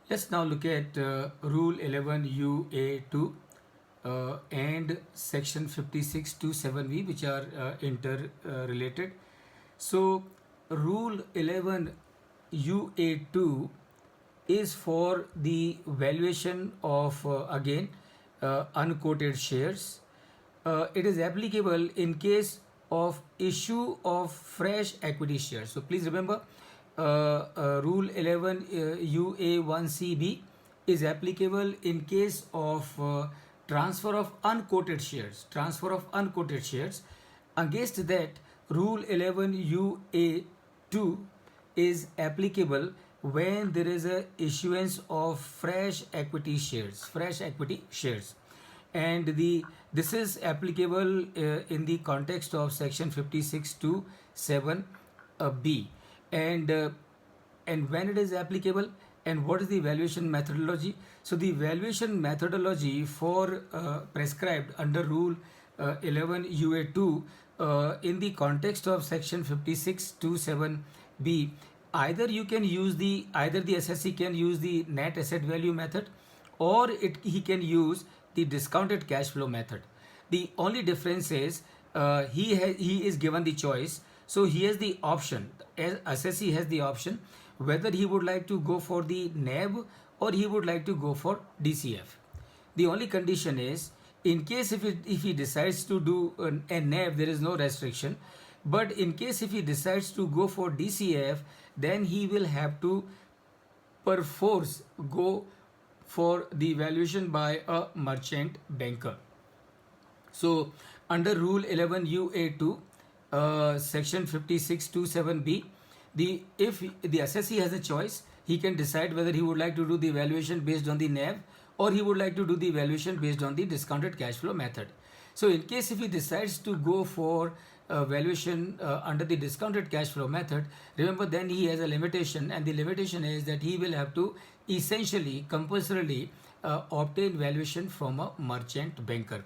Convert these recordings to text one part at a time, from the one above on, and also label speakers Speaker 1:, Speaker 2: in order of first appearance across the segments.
Speaker 1: Let's now look at Rule 11 UA2 and Section 56 to 7V, which are interrelated. So, Rule 11 UA2 is for the valuation of unquoted shares. It is applicable in case of issue of fresh equity shares. So please remember, Rule 11 UA1CB is applicable in case of transfer of unquoted shares. Transfer of unquoted shares. Against that, Rule 11 UA2 is applicable when there is a issuance of fresh equity shares. Fresh equity shares. And this is applicable in the context of section 56 to 7b. And when it is applicable, and what is the valuation methodology? So the valuation methodology for prescribed under Rule 11 UA2 in the context of section 56 to 7b, either the assessee can use the net asset value method, or he can use the discounted cash flow method. The only difference is he is given the choice. So he has the option, as assessee has the option, whether he would like to go for the NAV or he would like to go for DCF. The only condition is, in case if he decides to do a NAV, there is no restriction. But in case if he decides to go for DCF, then he will have to perforce go for the valuation by a merchant banker. So under Rule 11 UA2, section 56 to 7b, if the assessee has a choice, he can decide whether he would like to do the valuation based on the NAV or he would like to do the valuation based on the discounted cash flow method. So in case if he decides to go for valuation under the discounted cash flow method, remember then he has a limitation, and the limitation is that he will have to essentially compulsorily obtain valuation from a merchant banker.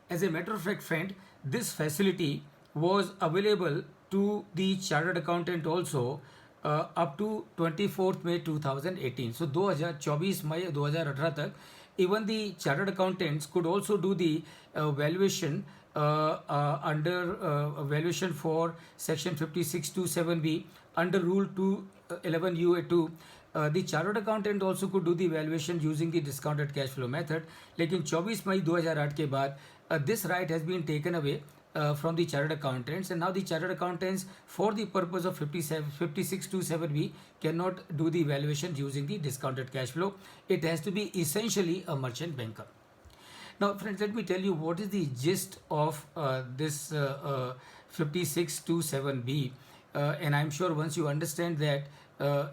Speaker 1: As a matter of fact, friend, this facility was available to the chartered accountant also up to 24th May 2018. So 2024 May 2018 तक even the chartered accountants could also do the valuation under valuation for section 56 to 7b under Rule 11 UA2. The chartered accountant also could do the valuation using the discounted cash flow method. लेकिन 24 मई 2008 के बाद this right has been taken away from the chartered accountants, and now the chartered accountants, for the purpose of 56 to 7b, cannot do the valuation using the discounted cash flow. It has to be essentially a merchant banker. Now friends, let me tell you what is the gist of this 56 to 7b, and I'm sure once you understand that,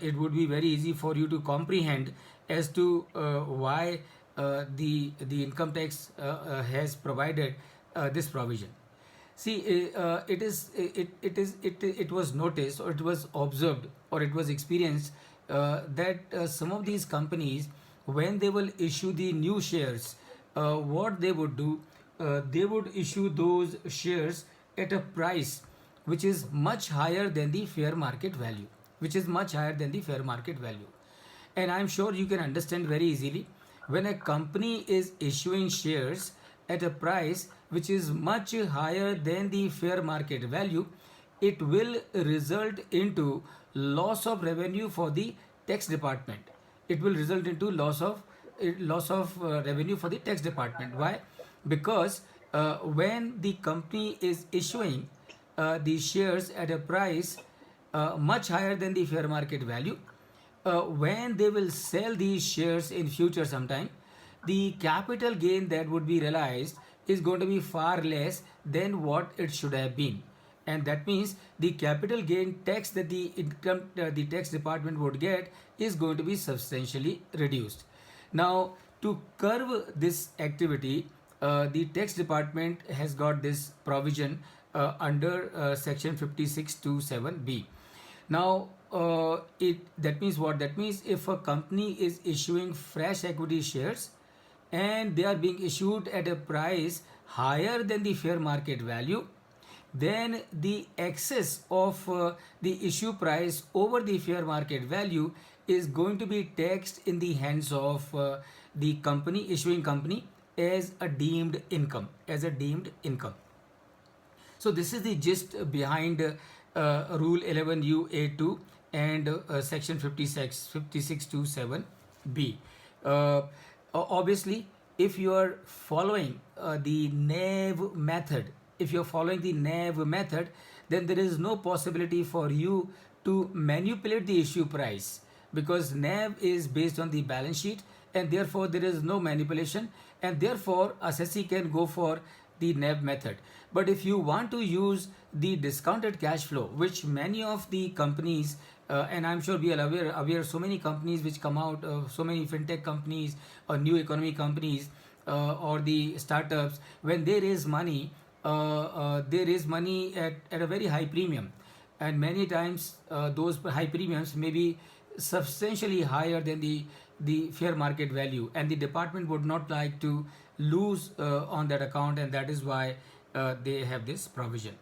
Speaker 1: it would be very easy for you to comprehend as to why the income tax has provided this provision. See, it was noticed, or it was observed, or it was experienced that some of these companies, when they will issue the new shares, what they would do, they would issue those shares at a price which is much higher than the fair market value, And I'm sure you can understand very easily, when a company is issuing shares at a price which is much higher than the fair market value, it will result into loss of revenue for the tax department. It will result into loss of revenue for the tax department. Why? Because when the company is issuing the shares at a price much higher than the fair market value, when they will sell these shares in future sometime, the capital gain that would be realized is going to be far less than what it should have been. And that means the capital gain tax that the tax department would get is going to be substantially reduced. Now, to curb this activity, the tax department has got this provision under section 56 to 7b. Now, that means what? That means if a company is issuing fresh equity shares and they are being issued at a price higher than the fair market value, then the excess of the issue price over the fair market value is going to be taxed in the hands of the company, issuing company, as a deemed income, as a deemed income. So this is the gist behind Rule 11UA2 and Section 5627B. Obviously, if you are following the NAV method, if you are following the NAV method, then there is no possibility for you to manipulate the issue price, because NAV is based on the balance sheet, and therefore there is no manipulation, and therefore assessee can go for the NAV method. But if you want to use the discounted cash flow, which many of the companies, and I'm sure we are aware so many companies which come out, so many fintech companies or new economy companies or the startups, when they raise money, they raise money at a very high premium, and many times those high premiums may be substantially higher than the fair market value, and the department would not like to lose on that account, and that is why they have this provision.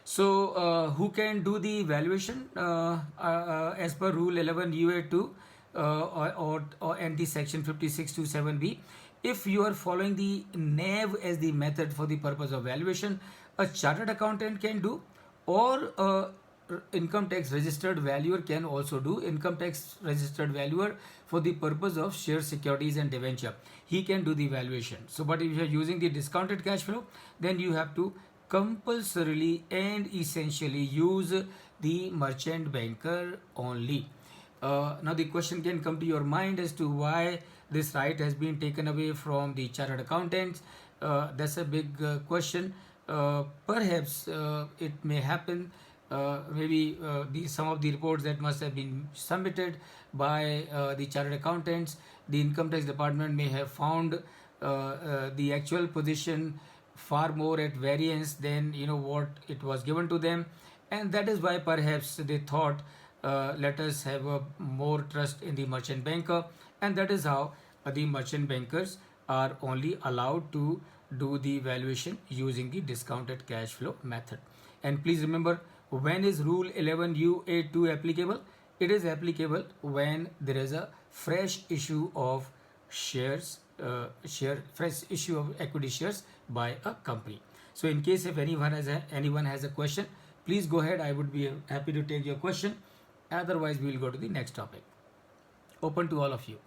Speaker 1: So who can do the valuation as per Rule 11 UA2 or and the Section 5627B? If you are following the NAV as the method for the purpose of valuation, a chartered accountant can do, or income tax registered valuer can also do. Income tax registered valuer for the purpose of share securities and debenture, he can do the valuation. So but if you are using the discounted cash flow, then you have to compulsorily and essentially use the merchant banker only. Now the question can come to your mind as to why this right has been taken away from the chartered accountants. That's a big question. Perhaps it may happen, maybe some of the reports that must have been submitted by the chartered accountants, the income tax department may have found the actual position far more at variance than what it was given to them, and that is why perhaps they thought, let us have a more trust in the merchant banker, and that is how the merchant bankers are only allowed to do the valuation using the discounted cash flow method. And please remember, when is Rule 11UA2 applicable? It is applicable when there is a fresh issue of shares, fresh issue of equity shares by a company. So in case if anyone has a question, please go ahead. I would be happy to take your question. Otherwise, we will go to the next topic. Open to all of you.